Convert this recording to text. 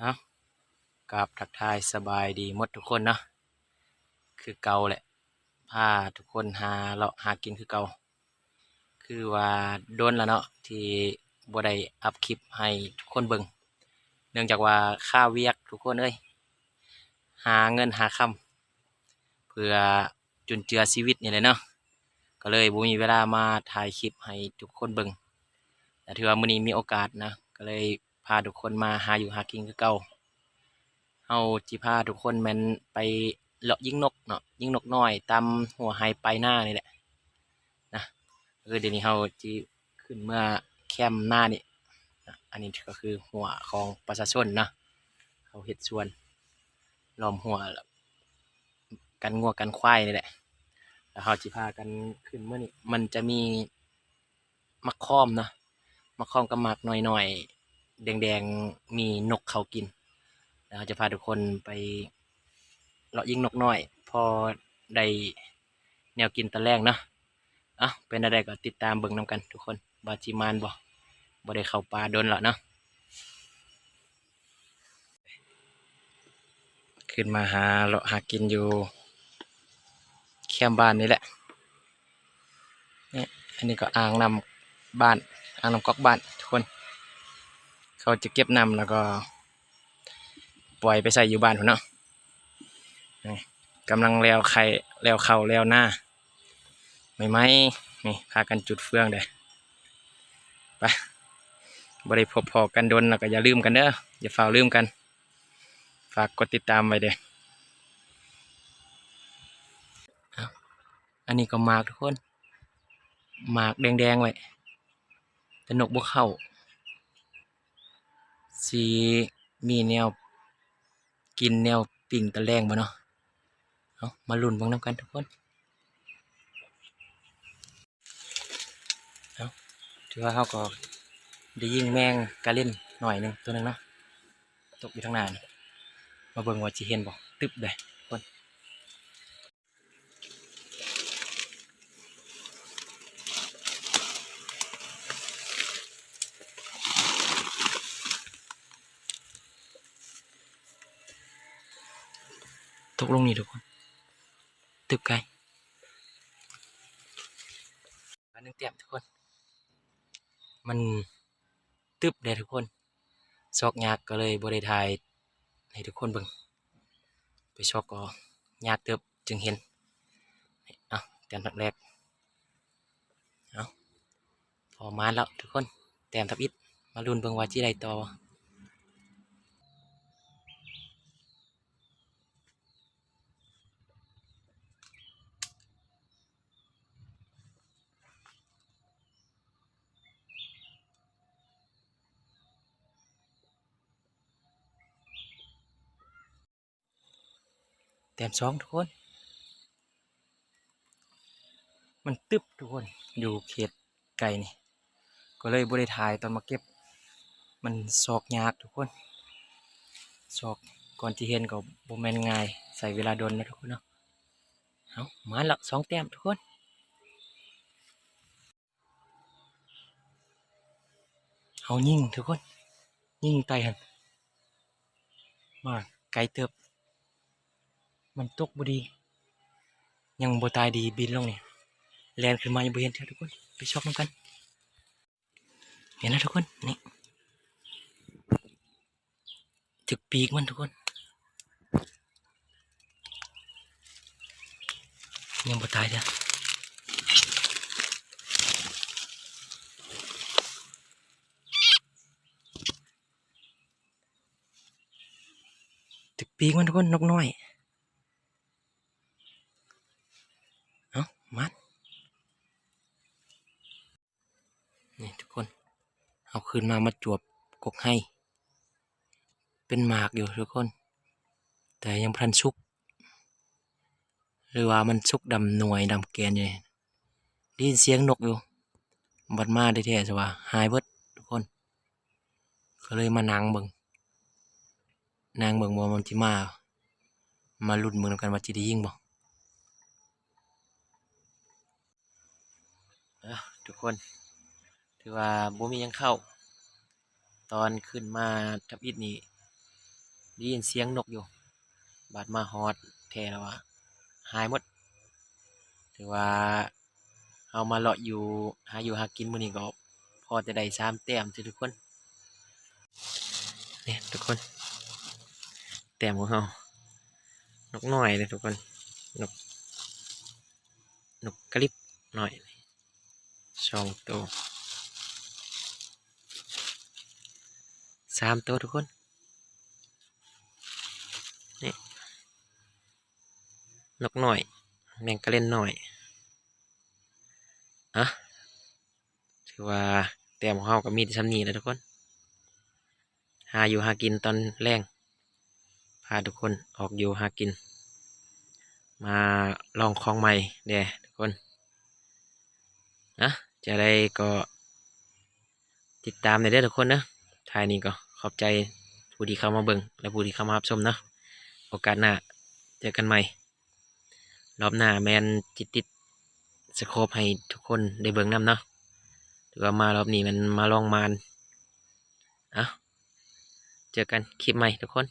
เอากับทักทายสบายดีหมดทุกคนเนาะคือเก่าแหละพาทุกคนหาเลาะหากินคือเก่าคือว่าโดนแล้วเนาะที่บ่ได้อัพคลิปให้ทุกคนเบิ่งเนื่องจากว่าค่าเวียกทุกคนเอ้ยหาเงินหาคำเพื่อจุนเจือชีวิตนี่แหละเนาะก็เลยบ่มีเวลามาถ่ายคลิปให้ทุกคนเบิ่งแต่ถือว่ามื้อนี้มีโอกาสนะก็เลยพาทุกคนมาหาอยู่หากินคือเก่า เฮาจิพาทุกคนแม่นไปเลาะยิงนกเนาะยิงนกน้อยตามหัวไฮไปหน้านี่แหละนะเดี๋ยวนี้เฮาจิขึ้นเมื่อแคมป์หน้านี่นะอันนี้ก็คือหัวของประชาชนเนาะเขาเฮ็ดสวนล้อมหัวแล้วกันงัวกันควายนี่แหละแล้วเฮาจิพากันขึ้นเมื่อนี้มันจะมีมักค่อมเนาะมักค่อมกับมักน้อยๆแดงๆมีนกเขากินแล้วเราจะพาทุกคนไปเลาะยิงนกน้อยพอได้แนวกินตะแลงเนาะเป็นอะไรก็ติดตามเบิ่งนำกันทุกคนบาจิมานบ่ได้เข้าป่าโดนแล้วเนาะขึ้นมาหาเลาะหากินอยู่แคมป์บ้านนี่แหละนี่อันนี้ก็อ่างนำบ้านอ่างนำก๊อกบ้านทุกคนเขาจะเก็บนำแล้วก็ปล่อยไปใส่อยู่บ้านพุ่นเนาะนี่กำลังแล้วไข่แล้วเข้าแล้วหน้าไม่ไหมนี่พากันจุดเฟืองเด้ไปบ่ได้พบพอกันโดนแล้วก็อย่าลืมกันเด้ออย่าฝ่าลืมกันฝากกดติดตามไว้เด้อเอาอันนี้ก็หมากทุกคนหมากแดงๆไว้แต่นกบ่เข้าสิมีแนวกินแนวปิ่งตะแลงบ่เนาะเอามาลุ้นเบิ่งนำกันทุกคนเอาถือว่าเขาก็ได้ยิงแมงกะเล่นหน่อยหนึงตัวหนึงเนาะตกอยู่ทางหน้านี่มาเบิ่งว่าสิเห็นบ่ตึบเลยทุกคนตกลงนี่ทุกคนตึบไกลอันนึงเตรียมทุกคนมันตึบเลยทุกคนซอกยากก็เลยบ่ได้ถ่ายให้ทุกคนเบิ่งไปซอกก็ยากเติบจึงเห็นเอาแต้มแรกเอาพอมาแล้วทุกคนแต้มทับอิดมาลุ้นเบิ่งว่าสิได้ต่อแต้มสองทุกคนมันตึบทุกคนอยู่เขตไกลนี่ก็เลยบ่ได้ถ่ายตอนมาเก็บมันซอกยากทุกคนซอกก่อนที่เห็นก็บ่แม่นง่ายใส่เวลาโดนนะทุกคนเนาะเอามาแล้วสองแต้มทุกคนเอายิงทุกคนยิงไต่หันมาไกลเติบมันตกบ่ดียังบ่ตายดีบินลงนี่แล่นขึ้นมายังบ่เห็นเท่าทุกคนไปชอกนำกันเห็นนะทุกคนนี่ถึกปีกมันทุกคนยังบ่ตายเด้อถึกปีกมันทุกคนนกน้อยเอามันนี่ทุกคนเอาคืนมาจวบกกให้เป็นหมากอยู่ทุกคนแต่ยังพันสุกหรือว่ามันสุกดำหน่วยดำแกนอยู่ได้ยินเสียงนกอยู่บัดมาได้แท้ซะว่าหายเบิดทุกคนก็เลยมานั่งเบิ่งว่ามันสิมาลุ้นเบิ่งนำกันว่าสิได้ยิงบ่ทุกคนถือว่าบ่มีหยังเข้าตอนขึ้นมาทับอิฐนี่ ได้ยินเสียงนกอยู่บาดมาฮอดแท้แล้วว่าหายหมดถือว่าเอามาเลาะอยู่หาอยู่หากินมื้อนี้ก็พอจะได้3แต้มสิทุกคนเนี่ยทุกคนแต้มของเรานกน้อยเลยทุกคนนกนกกระลิบน้อย2 ตัว3 ตัวทุกคนนี่นกน้อยแมงกะเล่นน้อยอ่ะถือว่าแต้มของเราก็มีที่ซ้ำนี้แหล้วทุกคนหาอยู่หากินตอนแรงพาทุกคนออกอยู่หากินมาลองของใหม่เด้ทุกคนนะจะได้ก็ติดตามในเด้อทุกคนนะท้ายนี้ก็ขอบใจผู้ที่เข้ามาเบิ่งและผู้ที่เข้ามารับชมเนาะโอกาสหน้าเจอกันใหม่รอบหน้าแมนจิตติดสโคปให้ทุกคนได้เบิ่งนำเนาะถือว่ามารอบนี้มันมาลองมานอ่ะเจอกันคลิปใหม่ทุกคน